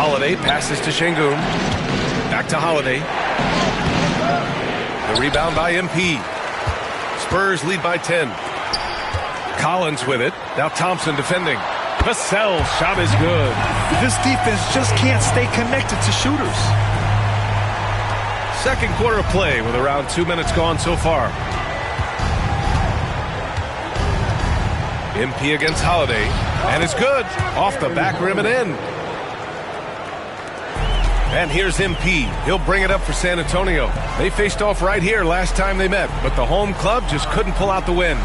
Holiday passes to Şengün. Back to Holiday. The rebound by MP. Spurs lead by 10. Collins with it. Now Thompson defending. Vassell's shot is good. This defense just can't stay connected to shooters. Second quarter of play with around 2 minutes gone so far. MP against Holiday. And it's good. Off the back rim and in. And here's MP. He'll bring it up for San Antonio. They faced off right here last time they met, but the home club just couldn't pull out the win.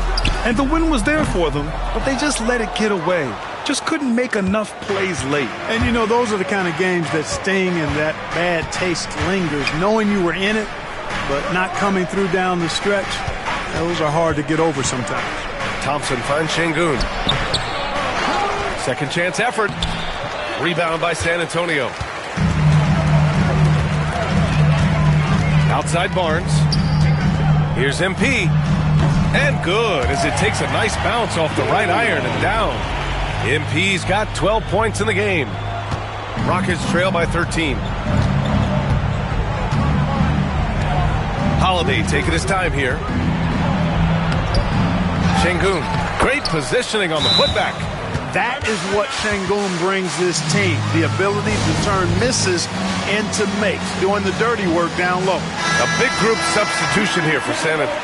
And the win was there for them, but they just let it get away. Just couldn't make enough plays late. And, you know, those are the kind of games that sting and that bad taste lingers. Knowing you were in it, but not coming through down the stretch, those are hard to get over sometimes. Thompson finds Şengün. Second chance effort. Rebound by San Antonio. Outside Barnes. Here's MP. And good as it takes a nice bounce off the right iron and down. MP's got 12 points in the game. Rockets trail by 13. Holiday taking his time here. Şengün. Great positioning on the putback. That is what Şengün brings this team. The ability to turn misses into makes, doing the dirty work down low. A big group substitution here for San Antonio.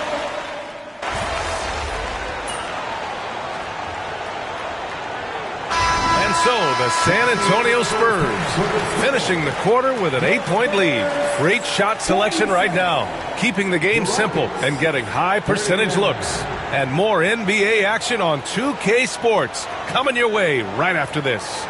And so the San Antonio Spurs finishing the quarter with an 8-point lead. Great shot selection right now, keeping the game simple and getting high percentage looks. And more NBA action on 2K Sports coming your way right after this.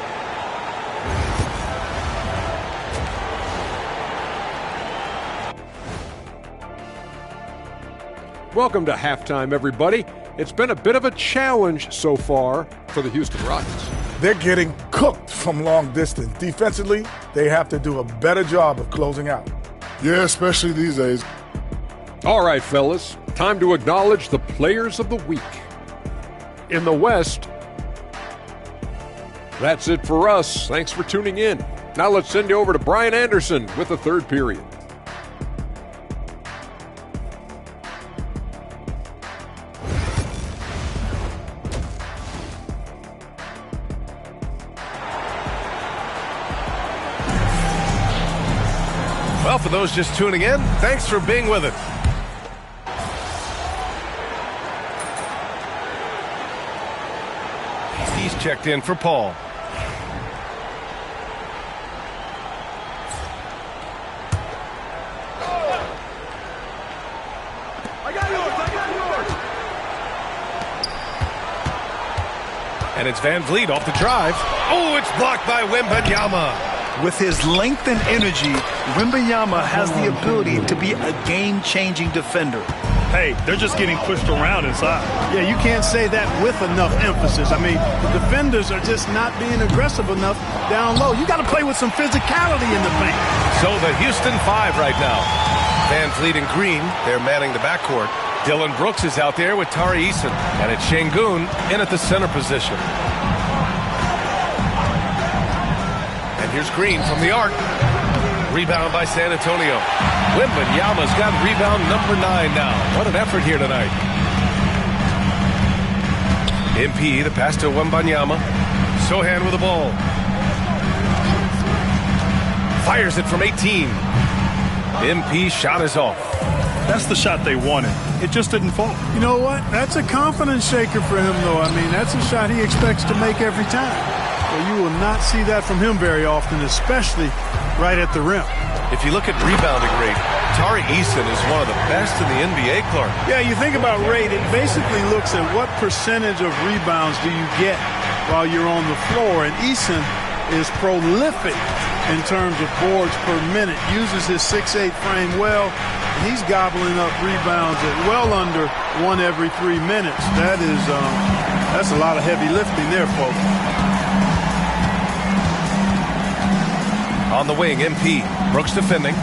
Welcome to halftime, everybody. It's been a bit of a challenge so far for the Houston Rockets. They're getting cooked from long distance. Defensively, they have to do a better job of closing out. Yeah, especially these days. All right, fellas, time to acknowledge the players of the week. In the West, that's it for us. Thanks for tuning in. Now let's send you over to Brian Anderson with the third period. Well, for those just tuning in, thanks for being with us. He's checked in for Paul. And it's Van Vliet off the drive. Oh, it's blocked by Wembanyama. With his length and energy, Wembanyama has the ability to be a game-changing defender. Hey, they're just getting pushed around inside. Yeah, you can't say that with enough emphasis. I mean, the defenders are just not being aggressive enough down low. You got to play with some physicality in the paint. So the Houston 5 right now. Van Vliet and Green, they're manning the backcourt. Dylan Brooks is out there with Tari Eason. And it's Şengün in at the center position. And here's Green from the arc. Rebound by San Antonio. Wembanyama's got rebound number 9 now. What an effort here tonight. MP, the pass to Wembanyama. Sohan with the ball. Fires it from 18. MP's shot is off. That's the shot they wanted. It just didn't fall. You know what? That's a confidence shaker for him, though. I mean, that's a shot he expects to make every time. Well, you will not see that from him very often, especially right at the rim. If you look at rebounding rate, Tari Eason is one of the best in the NBA, Clark. Yeah, you think about rate, it basically looks at what percentage of rebounds do you get while you're on the floor. And Eason is prolific in terms of boards per minute, uses his 6'8" frame well, and he's gobbling up rebounds at well under 1 every 3 minutes. That's a lot of heavy lifting there, folks. On the wing, MP. Brooks defending.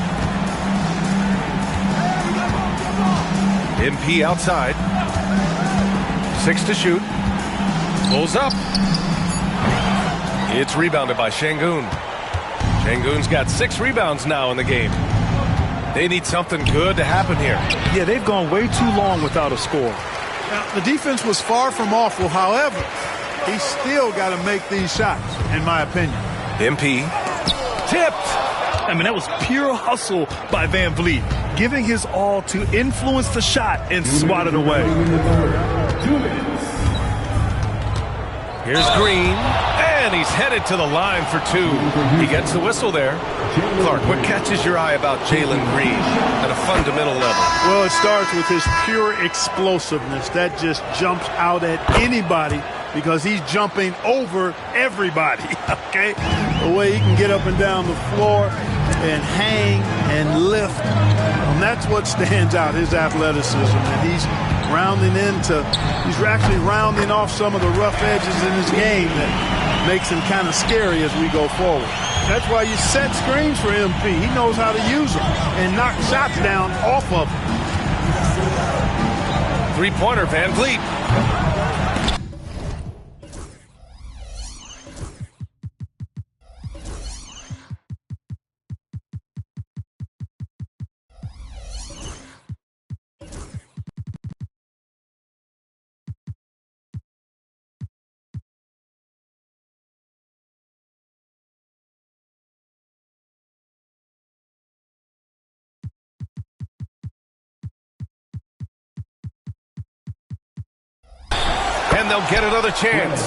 MP outside. 6 to shoot. Pulls up. It's rebounded by Şengün. Şengün's got 6 rebounds now in the game. They need something good to happen here. Yeah, they've gone way too long without a score. Now, the defense was far from awful. However, he's still got to make these shots, in my opinion. MP tipped. I mean, that was pure hustle by Van Vliet, giving his all to influence the shot and swat it away. Here's Green, and he's headed to the line for 2. He gets the whistle there. Clark, what catches your eye about Jalen Green at a fundamental level? Well, it starts with his pure explosiveness. That just jumps out at anybody because he's jumping over everybody, okay? The way he can get up and down the floor and hang and lift. And that's what stands out, his athleticism. And he's actually rounding off some of the rough edges in his game that makes him kind of scary as we go forward. That's why you set screens for MP. He knows how to use them and knock shots down off of them. 3-pointer, Van Vliet. And they'll get another chance.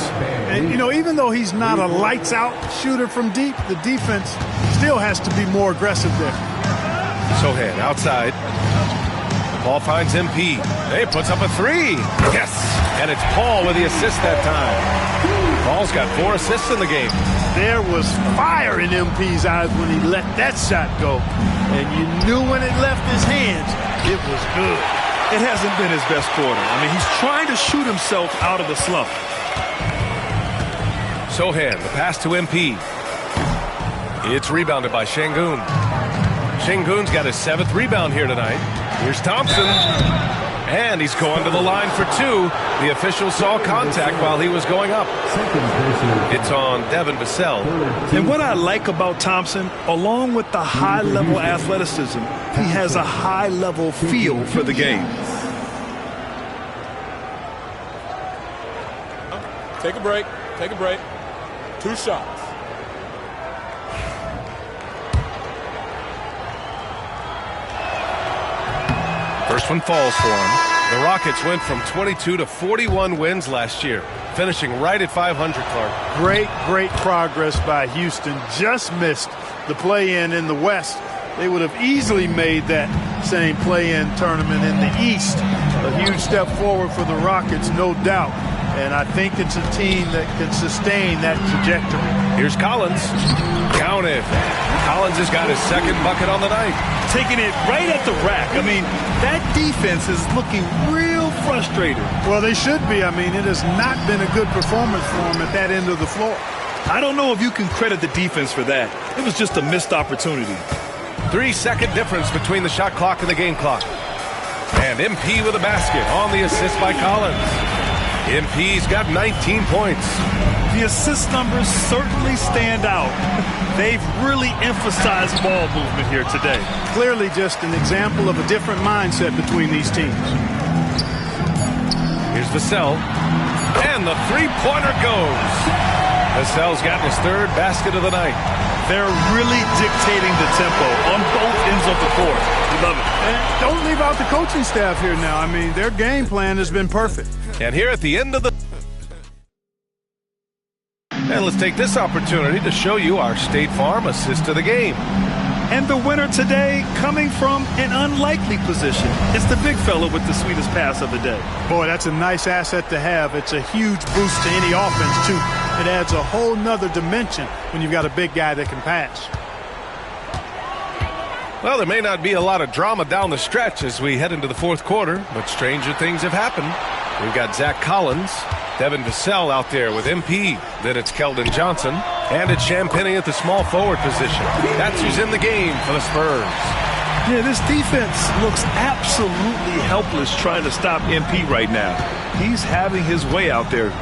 And, you know, even though he's not a lights-out shooter from deep, the defense still has to be more aggressive there. Sohan outside. The ball finds MP. He puts up a 3. Yes! And it's Paul with the assist that time. Paul's got 4 assists in the game. There was fire in MP's eyes when he let that shot go. And you knew when it left his hands, it was good. It hasn't been his best quarter. I mean, he's trying to shoot himself out of the slump. Sohan, the pass to MP. It's rebounded by Şengün. Şengün's got his 7th rebound here tonight. Here's Thompson. And he's going to the line for 2. The official saw contact while he was going up. It's on Devin Vassell. And what I like about Thompson, along with the high-level athleticism, he has a high-level feel for the game. Take a break. Take a break. 2 shots. First one falls for him. The Rockets went from 22 to 41 wins last year, finishing right at 500, Clark. Great progress by Houston. Just missed the play-in in the West. They would have easily made that same play-in tournament in the East. A huge step forward for the Rockets, no doubt. And I think it's a team that can sustain that trajectory. Here's Collins. Counted. Collins has got his 2nd bucket on the night. Taking it right at the rack. I mean, that defense is looking real frustrated. Well, they should be. I mean, it has not been a good performance for them at that end of the floor. I don't know if you can credit the defense for that. It was just a missed opportunity. 3-second difference between the shot clock and the game clock. And MP with a basket on the assist by Collins. MP's got 19 points. The assist numbers certainly stand out. They've really emphasized ball movement here today. Clearly just an example of a different mindset between these teams. Here's Vassell. And the 3-pointer goes. Vassell's gotten his 3rd basket of the night. They're really dictating the tempo on both ends of the court. We love it. And don't leave out the coaching staff here now. I mean, their game plan has been perfect. And here at the end of the... And let's take this opportunity to show you our State Farm assist of the game. And the winner today coming from an unlikely position. It's the big fella with the sweetest pass of the day. Boy, that's a nice asset to have. It's a huge boost to any offense, too. It adds a whole nother dimension when you've got a big guy that can pass. Well, there may not be a lot of drama down the stretch as we head into the 4th quarter, but stranger things have happened. We've got Zach Collins, Devin Vassell out there with MP. Then it's Keldon Johnson, and it's Champagnie at the small forward position. That's who's in the game for the Spurs. Yeah, this defense looks absolutely helpless trying to stop MP right now. He's having his way out there.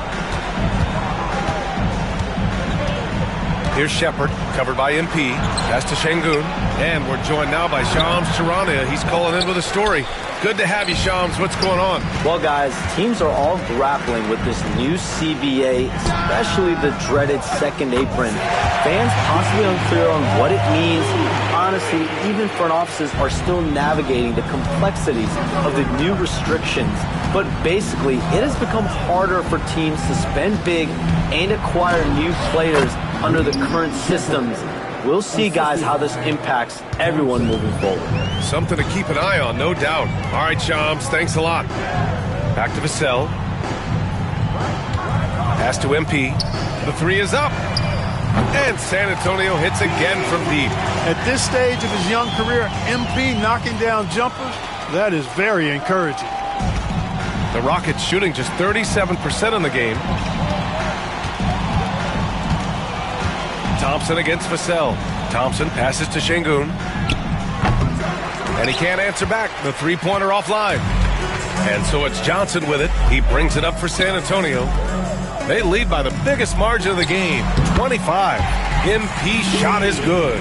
Here's Shepard, covered by MP. Pass to Şengün. And we're joined now by Shams Charania. He's calling in with a story. Good to have you, Shams. What's going on? Well, guys, teams are all grappling with this new CBA, especially the dreaded second apron. Fans possibly unclear on what it means. Honestly, even front offices are still navigating the complexities of the new restrictions. But basically, it has become harder for teams to spend big and acquire new players under the current systems. We'll see, guys, how this impacts everyone moving forward. Something to keep an eye on, no doubt. All right, Shams, thanks a lot. Back to Vassell. Pass to MP. The three is up. And San Antonio hits again from deep. At this stage of his young career, MP knocking down jumpers, that is very encouraging. The Rockets shooting just 37% in the game. Thompson against Vassell. Thompson passes to Şengün. And he can't answer back. The three-pointer offline. And so it's Johnson with it. He brings it up for San Antonio. They lead by the biggest margin of the game, 25. MP shot is good.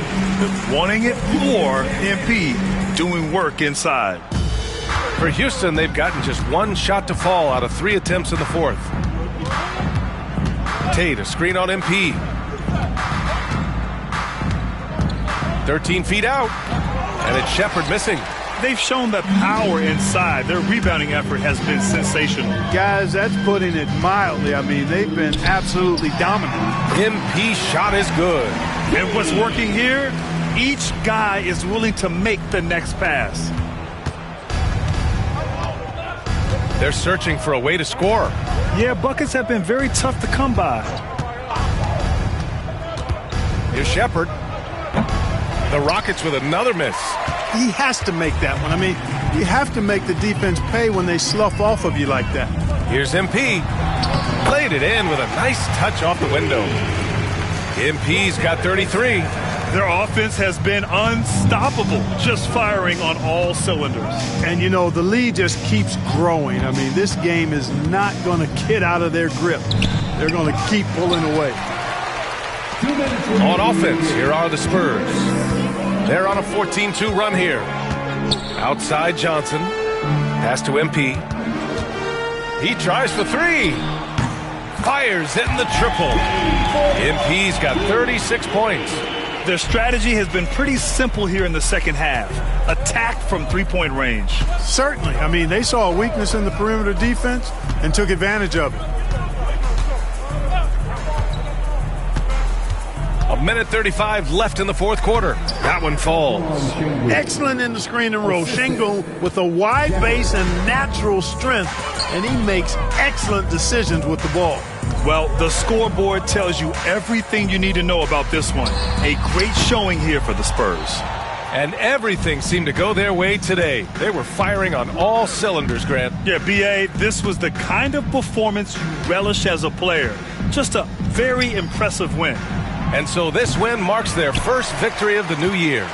Wanting it more, MP doing work inside. For Houston, they've gotten just one shot to fall out of 3 attempts in the fourth. Tate, a screen on MP. 13 feet out. And it's Shepard missing. They've shown that power inside. Their rebounding effort has been sensational. Guys, that's putting it mildly. I mean, they've been absolutely dominant. MP shot is good. And what's working here? Each guy is willing to make the next pass. They're searching for a way to score. Yeah, buckets have been very tough to come by. Here's Shepard. The Rockets with another miss. He has to make that one. I mean, you have to make the defense pay when they slough off of you like that. Here's MP. Played it in with a nice touch off the window. MP's got 33. Their offense has been unstoppable, just firing on all cylinders. And, you know, the lead just keeps growing. I mean, this game is not going to get out of their grip. They're going to keep pulling away. On offense, here are the Spurs. They're on a 14-2 run here. Outside Johnson. Pass to MP. He tries for three. Fires hitting the triple. MP's got 36 points. Their strategy has been pretty simple here in the second half. Attack from three-point range. Certainly. I mean, they saw a weakness in the perimeter defense and took advantage of it. A minute 35 left in the fourth quarter. That one falls. Excellent in the screen and roll. Şengün with a wide base and natural strength, and he makes excellent decisions with the ball. Well, the scoreboard tells you everything you need to know about this one. A great showing here for the Spurs. And everything seemed to go their way today. They were firing on all cylinders, Grant. Yeah, B.A., this was the kind of performance you relish as a player. Just a very impressive win. And so this win marks their first victory of the new year.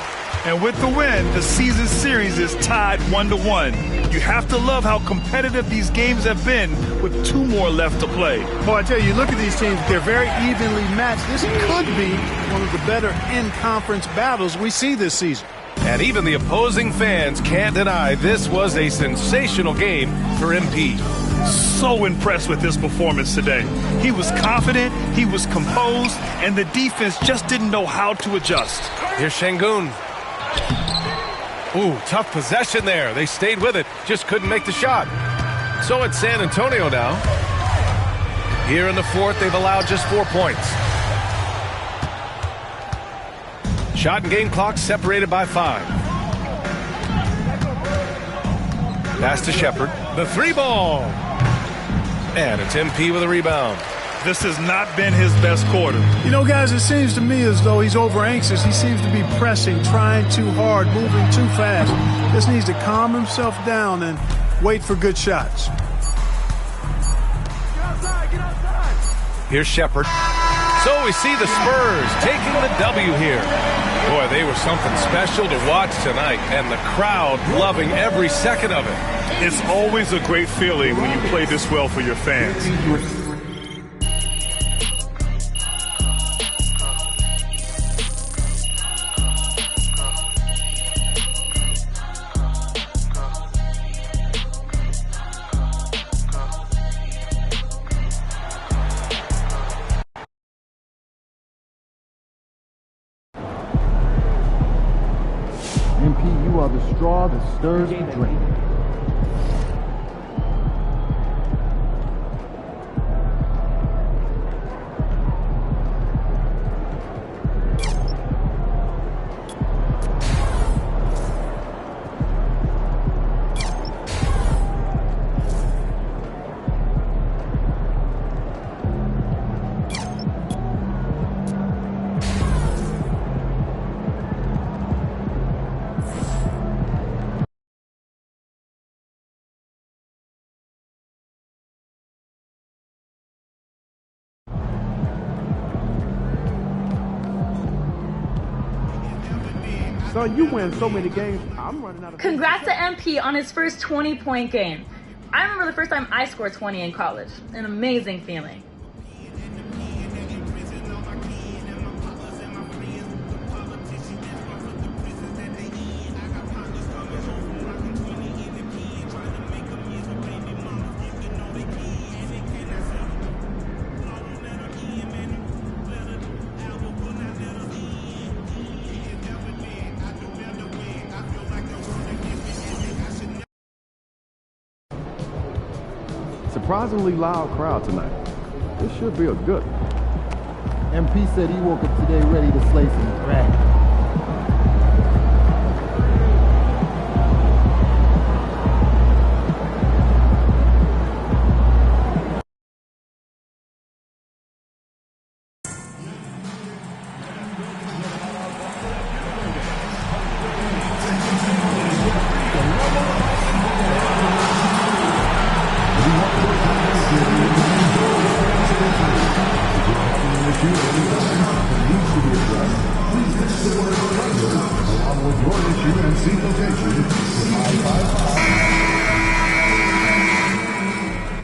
And with the win, the season series is tied 1-1. You have to love how competitive these games have been with 2 more left to play. Well, I tell you, look at these teams. They're very evenly matched. This could be one of the better in-conference battles we see this season. And even the opposing fans can't deny this was a sensational game for MP. So impressed with his performance today. He was confident, he was composed, and the defense just didn't know how to adjust. Here's Şengün. Ooh, tough possession there. They stayed with it, just couldn't make the shot. So it's San Antonio now. Here in the fourth, they've allowed just 4 points. Shot and game clock separated by 5. Pass to Shepard. The 3 ball. And it's MP with a rebound. This has not been his best quarter. You know, guys, it seems to me as though he's over anxious. He seems to be pressing, trying too hard, moving too fast. Just needs to calm himself down and wait for good shots. Here's Shepard. So we see the Spurs taking the W here. Boy, they were something special to watch tonight, and the crowd loving every second of it. It's always a great feeling when you play this well for your fans. MP, you are the straw that stirs the drink. So you win so many games, I'm running out of... Congrats to MP on his first 20-point game. I remember the first time I scored 20 in college. An amazing feeling. Surprisingly loud crowd tonight. This should be a good one. MP said he woke up today ready to slay some dragons.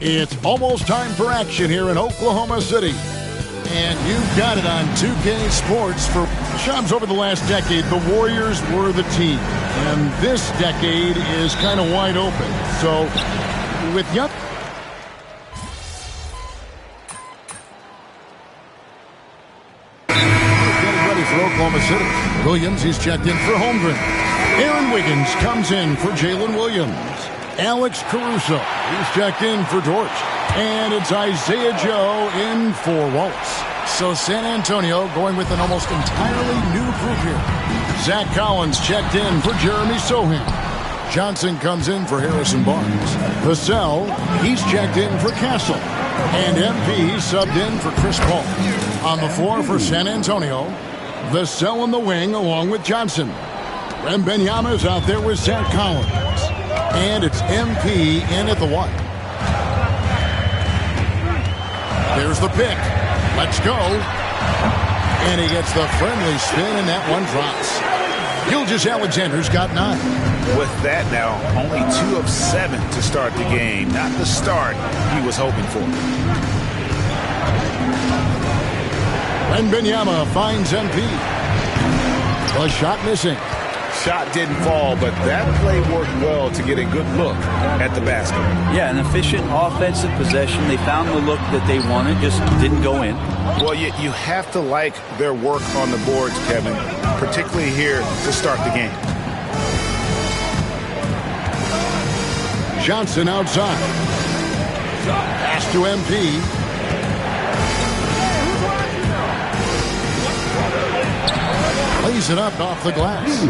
It's almost time for action here in Oklahoma City. And you've got it on 2K Sports. For Shams, over the last decade, the Warriors were the team. And this decade is kind of wide open. So, with young... Getting ready for Oklahoma City. Williams, he's checked in for Holmgren. Aaron Wiggins comes in for Jalen Williams. Alex Caruso, he's checked in for George. And it's Isaiah Joe in for Wallace. So San Antonio going with an almost entirely new group here. Zach Collins checked in for Jeremy Sohan. Johnson comes in for Harrison Barnes. Vassell, he's checked in for Castle. And MP subbed in for Chris Paul. On the floor for San Antonio, Vassell in the wing along with Johnson. Wembanyama's out there with Zach Collins. And it's MP in at the one. There's the pick. Let's go. And he gets the friendly spin, and that one drops. Gilgeous-Alexander's got 9. With that now, only 2 of 7 to start the game. Not the start he was hoping for. Wembanyama finds MP. The shot missing. Shot didn't fall, but that play worked well to get a good look at the basket. Yeah, an efficient offensive possession. They found the look that they wanted, just didn't go in. Well, you have to like their work on the boards, Kevin, particularly here to start the game. Johnson outside. Pass to MP. Lays it up off the glass.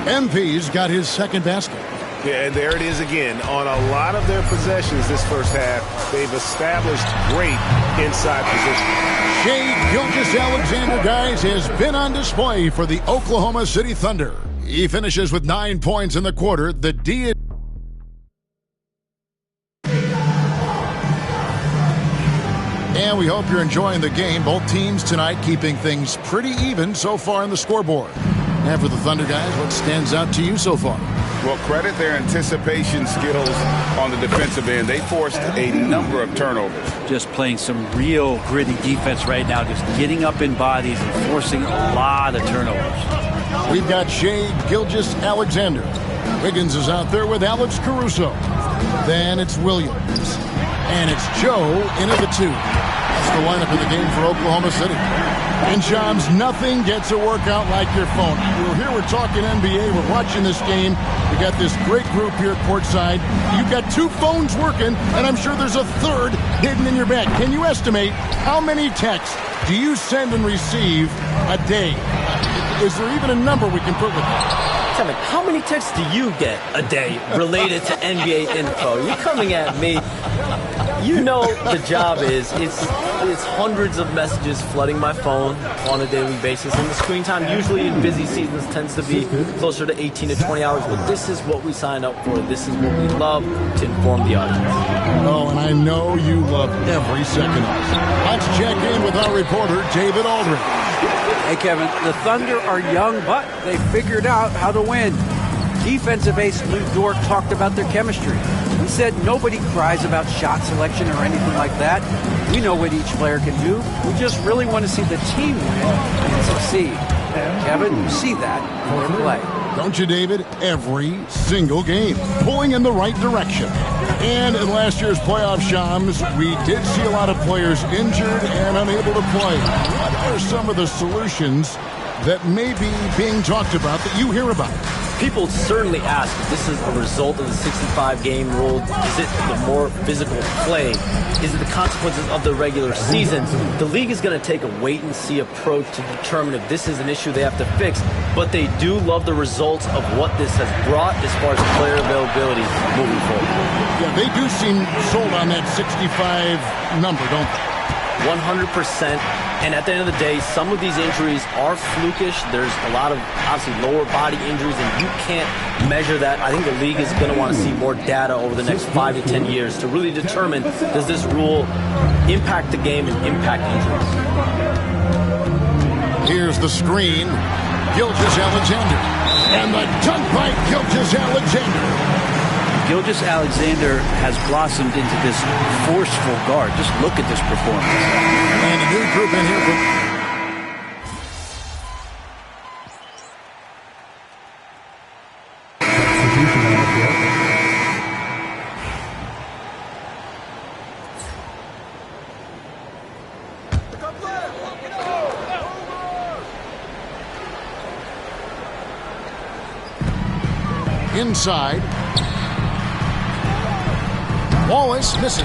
MP's got his second basket. Yeah, and there it is again. On a lot of their possessions this first half, they've established great inside position. Shai Gilgeous-Alexander, guys, has been on display for the Oklahoma City Thunder. He finishes with 9 points in the quarter. The D. And we hope you're enjoying the game. Both teams tonight keeping things pretty even so far in the scoreboard. And for the Thunder guys, what stands out to you so far? Well, credit their anticipation skills on the defensive end. They forced a number of turnovers. Just playing some real gritty defense right now, just getting up in bodies and forcing a lot of turnovers. We've got Shai Gilgeous-Alexander. Wiggins is out there with Alex Caruso. Then it's Williams. And it's Joe in at the 2. That's the lineup of the game for Oklahoma City. And Shams, nothing gets a workout like your phone. We're talking NBA. We're watching this game. We got this great group here courtside. You've got 2 phones working, and I'm sure there's a third hidden in your bag. Can you estimate how many texts do you send and receive a day? Is there even a number we can put with that? Kevin, how many texts do you get a day related to NBA info? You're coming at me. You know the job is, it's hundreds of messages flooding my phone on a daily basis. And the screen time usually in busy seasons tends to be closer to 18 to 20 hours. But this is what we signed up for. This is what we love, to inform the audience. Oh, and I know you love every second of it. Let's check in with our reporter, David Aldridge. Hey, Kevin, the Thunder are young, but they figured out how to win. Defensive ace Lou Dort talked about their chemistry. He said nobody cries about shot selection or anything like that. We know what each player can do. We just really want to see the team win and succeed. Kevin, you see that in their play. Don't you, David? Every single game, pulling in the right direction. And in last year's playoff, Shams, we did see a lot of players injured and unable to play. What are some of the solutions that may be being talked about that you hear about? People certainly ask if this is a result of the 65-game rule. Is it the more physical play? Is it the consequences of the regular season? The league is going to take a wait-and-see approach to determine if this is an issue they have to fix, but they do love the results of what this has brought as far as player availability moving forward. Yeah, they do seem sold on that 65 number, don't they? 100%. And at the end of the day, some of these injuries are flukish. There's a lot of, obviously, lower body injuries, and you can't measure that. I think the league is going to want to see more data over the next 5 to 10 years to really determine, does this rule impact the game and impact injuries? Here's the screen. Gilgeous-Alexander. And the dunk by Gilgeous-Alexander. Gilgeous-Alexander has blossomed into this forceful guard. Just look at this performance. And a new group in here for... Inside. Wallace misses.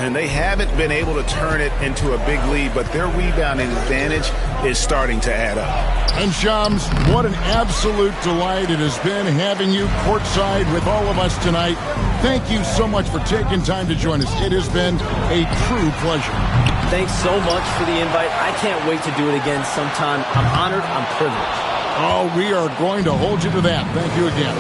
And they haven't been able to turn it into a big lead, but their rebounding advantage is starting to add up. And Shams, what an absolute delight it has been having you courtside with all of us tonight. Thank you so much for taking time to join us. It has been a true pleasure. Thanks so much for the invite. I can't wait to do it again sometime. I'm honored. I'm privileged. Oh, we are going to hold you to that. Thank you again.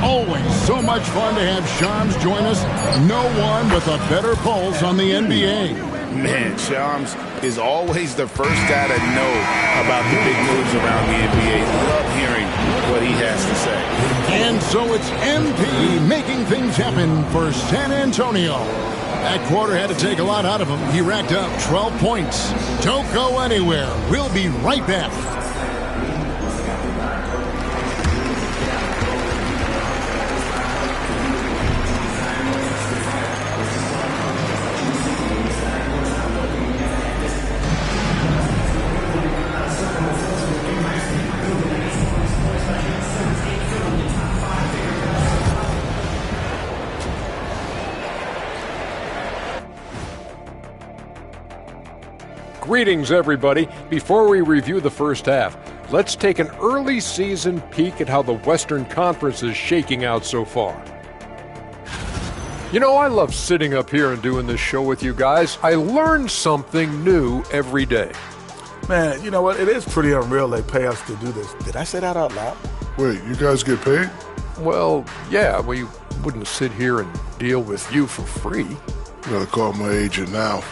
Always so much fun to have Shams join us. No one with a better pulse on the NBA. Man, Shams is always the first guy to know about the big moves around the NBA. Love hearing what he has to say. And so it's MP making things happen for San Antonio. That quarter had to take a lot out of him. He racked up 12 points. Don't go anywhere. We'll be right back. Greetings, everybody. Before we review the first half, let's take an early season peek at how the Western Conference is shaking out so far. You know, I love sitting up here and doing this show with you guys. I learn something new every day. Man, you know what? It is pretty unreal they pay us to do this. Did I say that out loud? Wait, you guys get paid? Well, yeah, we wouldn't sit here and deal with you for free. Gotta call my agent now.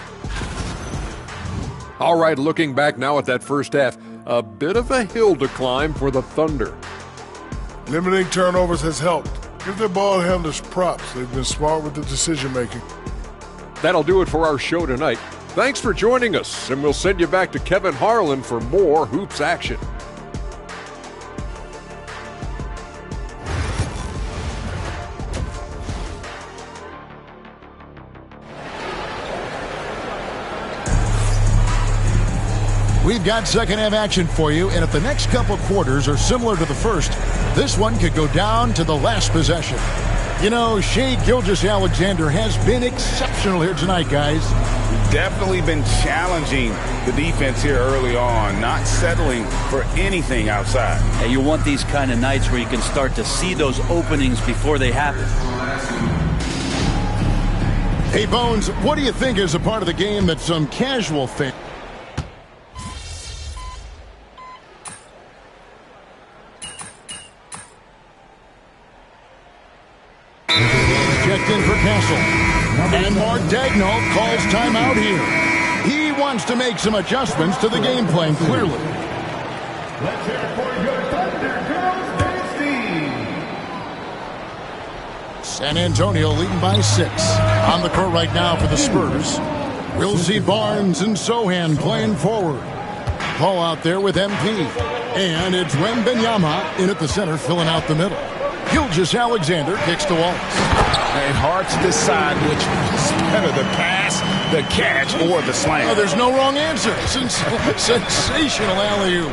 All right, looking back now at that first half, a bit of a hill to climb for the Thunder. Limiting turnovers has helped. Give their ball handlers props. They've been smart with the decision-making. That'll do it for our show tonight. Thanks for joining us, and we'll send you back to Kevin Harlan for more Hoops action. We've got second half action for you, and if the next couple quarters are similar to the first, this one could go down to the last possession. You know, Shea Gilgeous-Alexander has been exceptional here tonight, guys. Definitely been challenging the defense here early on, not settling for anything outside. And you want these kind of nights where you can start to see those openings before they happen. Hey, Bones, what do you think is a part of the game that some casual fans... Checked in for Castle. And Mark Daigneault calls timeout here. He wants to make some adjustments to the game plan, clearly. Let's hear it for your Thunder Girls dynasty. San Antonio leading by 6. On the court right now for the Spurs. We'll see Barnes and Sohan playing forward. Paul out there with MP. And it's Wembanyama in at the center, filling out the middle. Gilgeous-Alexander kicks to Wallace. And hard to decide which is better, the pass, the catch, or the slam. Oh, there's no wrong answer. Sensational alley-oop.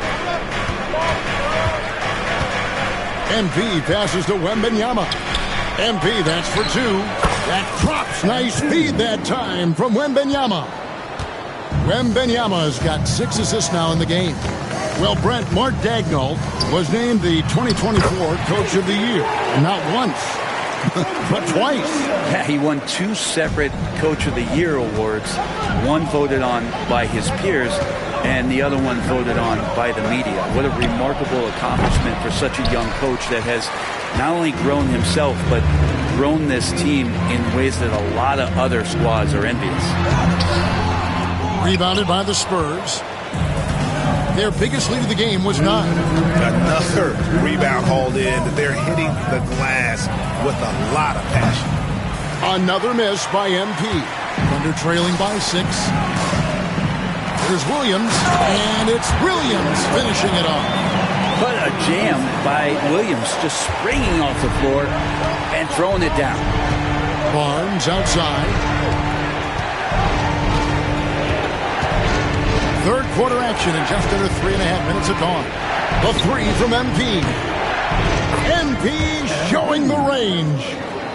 MP passes to Wembanyama. MP, that's for 2. That drops. Nice speed that time from Wembanyama. Wembanyama's got 6 assists now in the game. Well, Brent, Mark Daigneault was named the 2024 Coach of the Year. Not once, but twice. Yeah, he won 2 separate Coach of the Year awards. One voted on by his peers, and the other one voted on by the media. What a remarkable accomplishment for such a young coach that has not only grown himself, but grown this team in ways that a lot of other squads are envious. Rebounded by the Spurs. Their biggest lead of the game was 9. Another rebound hauled in. They're hitting the glass with a lot of passion. Another miss by MP. Thunder trailing by 6. There's Williams, and it's Williams finishing it off. What a jam by Williams, just springing off the floor and throwing it down. Barnes outside. Third quarter action in just under 3.5 minutes of gone. The 3 from MP. MP showing the range.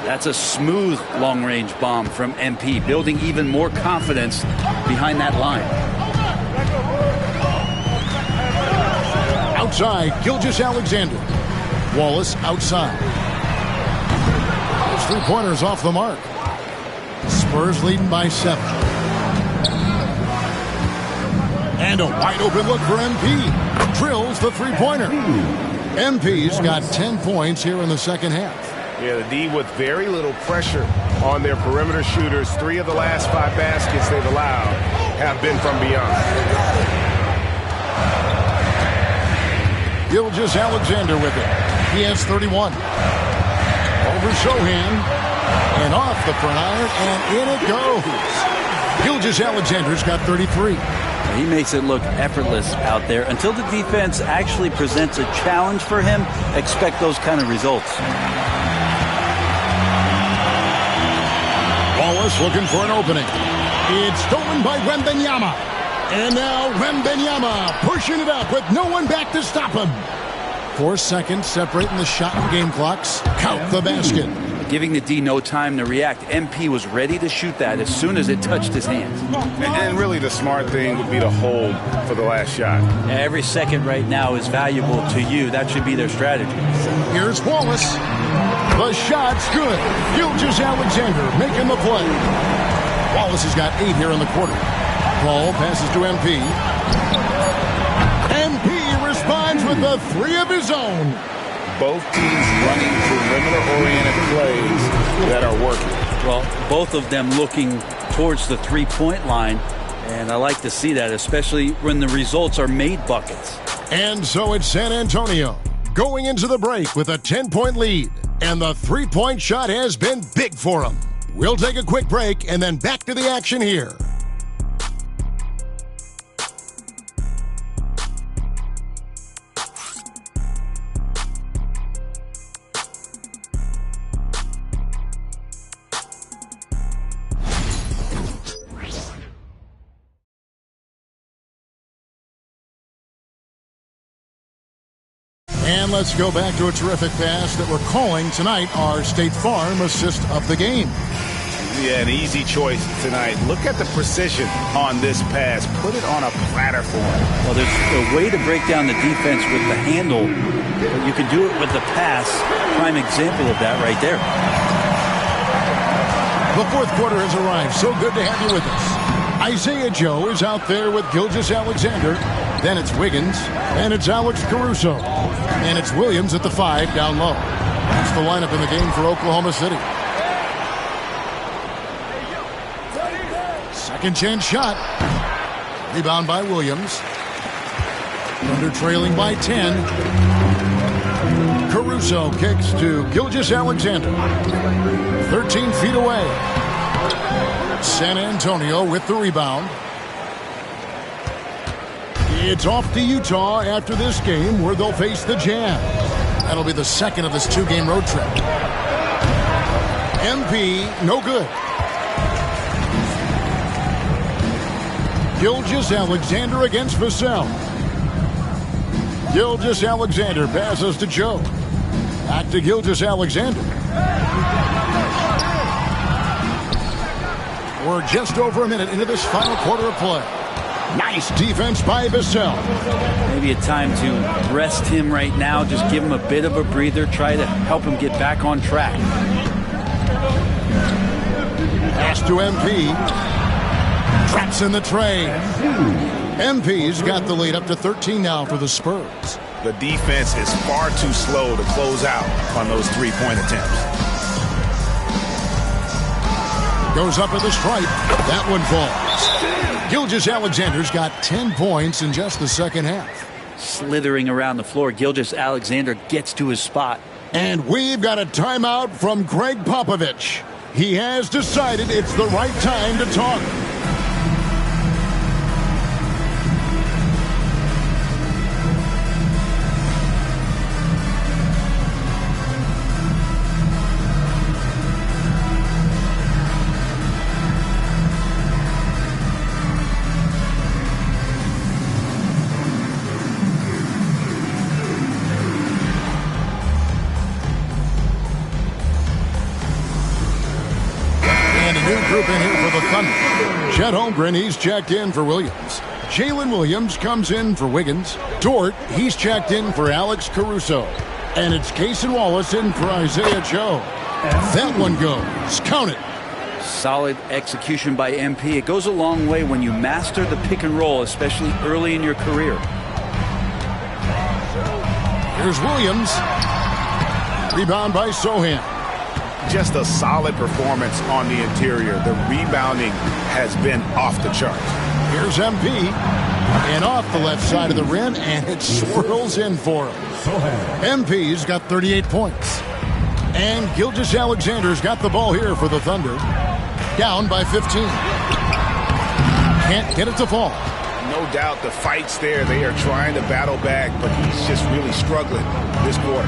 That's a smooth long-range bomb from MP, building even more confidence behind that line. Outside, Gilgeous-Alexander. Wallace outside. Those 3-pointers off the mark. Spurs leading by 7. And a wide-open look for MP. Drills the 3-pointer. MP's got 10 points here in the second half. Yeah, the D with very little pressure on their perimeter shooters. 3 of the last 5 baskets they've allowed have been from beyond. Gilgeous-Alexander with it. He has 31. Over Sohan. And off the front iron, and in it goes. Gilgeous-Alexander's got 33. He makes it look effortless out there. Until the defense actually presents a challenge for him, expect those kind of results. Wallace looking for an opening. It's stolen by Wembanyama. And now Wembanyama pushing it up with no one back to stop him. 4 seconds separating the shot and game clocks. Count the basket. Giving the D no time to react. MP was ready to shoot that as soon as it touched his hands. And really the smart thing would be to hold for the last shot. Every second right now is valuable to you. That should be their strategy. Here's Wallace. The shot's good. Gilgeous-Alexander making the play. Wallace has got 8 here in the quarter. Ball passes to MP. MP responds with the 3 of his own. Both teams running perimeter-oriented plays that are working. Well, both of them looking towards the three-point line, and I like to see that, especially when the results are made buckets. And so it's San Antonio going into the break with a 10-point lead, and the three-point shot has been big for them. We'll take a quick break and then back to the action here. And let's go back to a terrific pass that we're calling tonight our State Farm assist of the game. Yeah, an easy choice tonight. Look at the precision on this pass. Put it on a platter for him. Well, there's a way to break down the defense with the handle, but you can do it with the pass. Prime example of that right there. The fourth quarter has arrived. So good to have you with us. Isaiah Joe is out there with Ggggg. Then it's Wiggins. And it's Alex Caruso. And it's Williams at the 5 down low. That's the lineup in the game for Oklahoma City. Second chance shot. Rebound by Williams. Thunder trailing by 10. Caruso kicks to Ggggg. 13 feet away. San Antonio with the rebound. It's off to Utah after this game where they'll face the Jazz. That'll be the second of this 2-game road trip. MP, no good. Ggggg against Vassell. Ggggg passes to Joe. Back to Ggggg. We're just over a minute into this final quarter of play. Nice defense by Vassell. Maybe a time to rest him right now. Just give him a bit of a breather. Try to help him get back on track. Pass to MP. Traps in the tray. MP's got the lead up to 13 now for the Spurs. The defense is far too slow to close out on those three-point attempts. Goes up at the stripe. That one falls. Ggggg got 10 points in just the second half. Slithering around the floor, Ggggg gets to his spot. And we've got a timeout from Greg Popovich. He has decided it's the right time to talk. Group in here for the Thunder. Chet Holmgren, he's checked in for Williams. Jalen Williams comes in for Wiggins. Dort, he's checked in for Alex Caruso. And it's Cason Wallace in for Isaiah Joe. That one goes. Count it. Solid execution by MP. It goes a long way when you master the pick and roll, especially early in your career. Here's Williams. Rebound by Sohan. Just a solid performance on the interior. The rebounding has been off the charts. Here's MP. And off the left side of the rim, and it swirls in for him. MP's got 38 points. And Ggggg got the ball here for the Thunder. Down by 15. Can't get it to fall. No doubt the fight's there. They are trying to battle back, but he's just really struggling this quarter.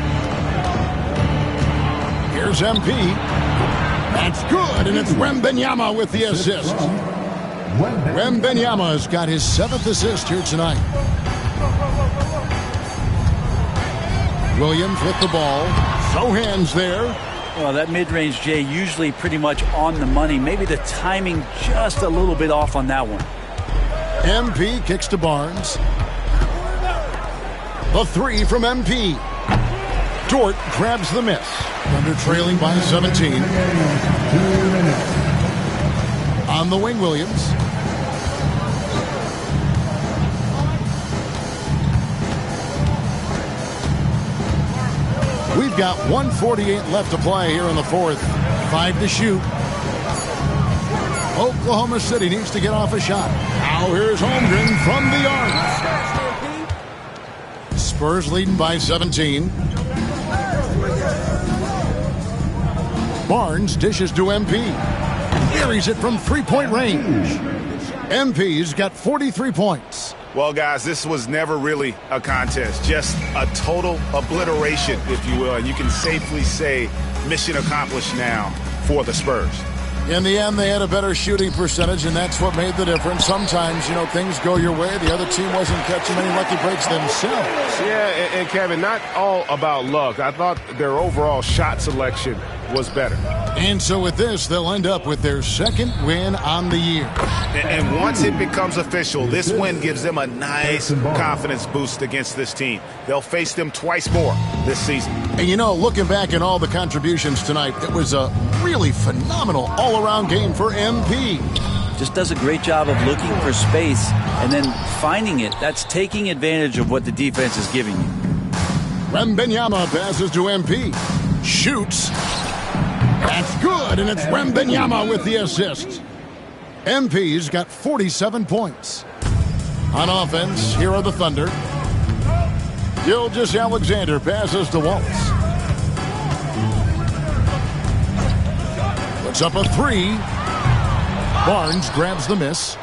Here's MP. That's good, and it's Wembanyama with the assist. Wembanyama's got his 7th assist here tonight. Williams with the ball. Sohan's there. Well, that mid-range, Jay, usually pretty much on the money. Maybe the timing just a little bit off on that one. MP kicks to Barnes. The 3 from MP. Dort grabs the miss. Thunder trailing by 17. On the wing, Williams. We've got 1:48 left to play here in the fourth. 5 to shoot. Oklahoma City needs to get off a shot. Now here's Holmgren from the arc. Spurs leading by 17. Barnes dishes to MP. Carries it from three-point range. MP's got 43 points. Well, guys, this was never really a contest. Just a total obliteration, if you will. And you can safely say mission accomplished now for the Spurs. In the end, they had a better shooting percentage, and that's what made the difference. Sometimes, things go your way. The other team wasn't catching many lucky breaks themselves. Yeah, and Kevin, not all about luck. I thought their overall shot selection was better. And so with this, they'll end up with their second win on the year. And once it becomes official, this win gives them a nice confidence boost against this team. They'll face them twice more this season. And looking back at all the contributions tonight, it was a really phenomenal all-around game for MP. Just does a great job of looking for space and then finding it. That's taking advantage of what the defense is giving you. Wembanyama passes to MP. Shoots. That's good, and it's Wembanyama with the assist. MP's got 47 points. On offense, here are the Thunder. Gilgeous-Alexander passes to Waltz. Puts up a three. Barnes grabs the miss.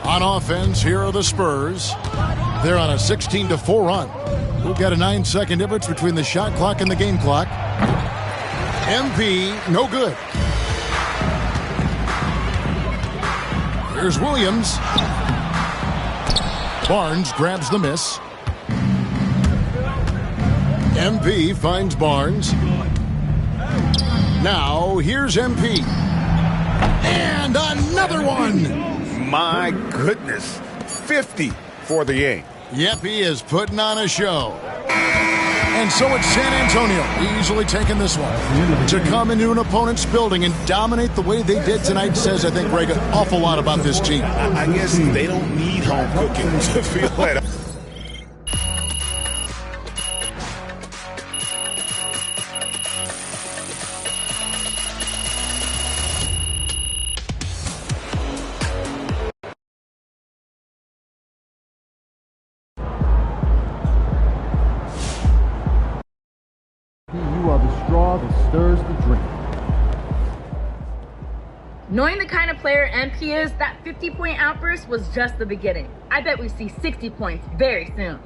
On offense, here are the Spurs. They're on a 16-4 run. We've got a 9-second difference between the shot clock and the game clock. MP, no good. Here's Williams. Barnes grabs the miss. MP finds Barnes. Now, here's MP. And another one! My goodness. 50 for the game. Yep, he is putting on a show. And so it's San Antonio, easily taking this one. To come into an opponent's building and dominate the way they did tonight says, I think, Greg, an awful lot about this team. I guess they don't need home cooking to feel that. You are the straw that stirs the drink. Knowing the kind of player MP is, that 50-point outburst was just the beginning. I bet we see 60 points very soon.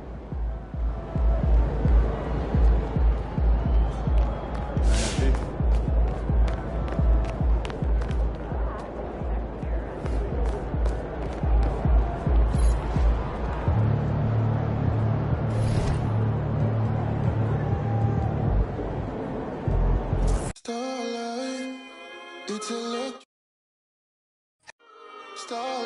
Starlight, it's electric. Starlight.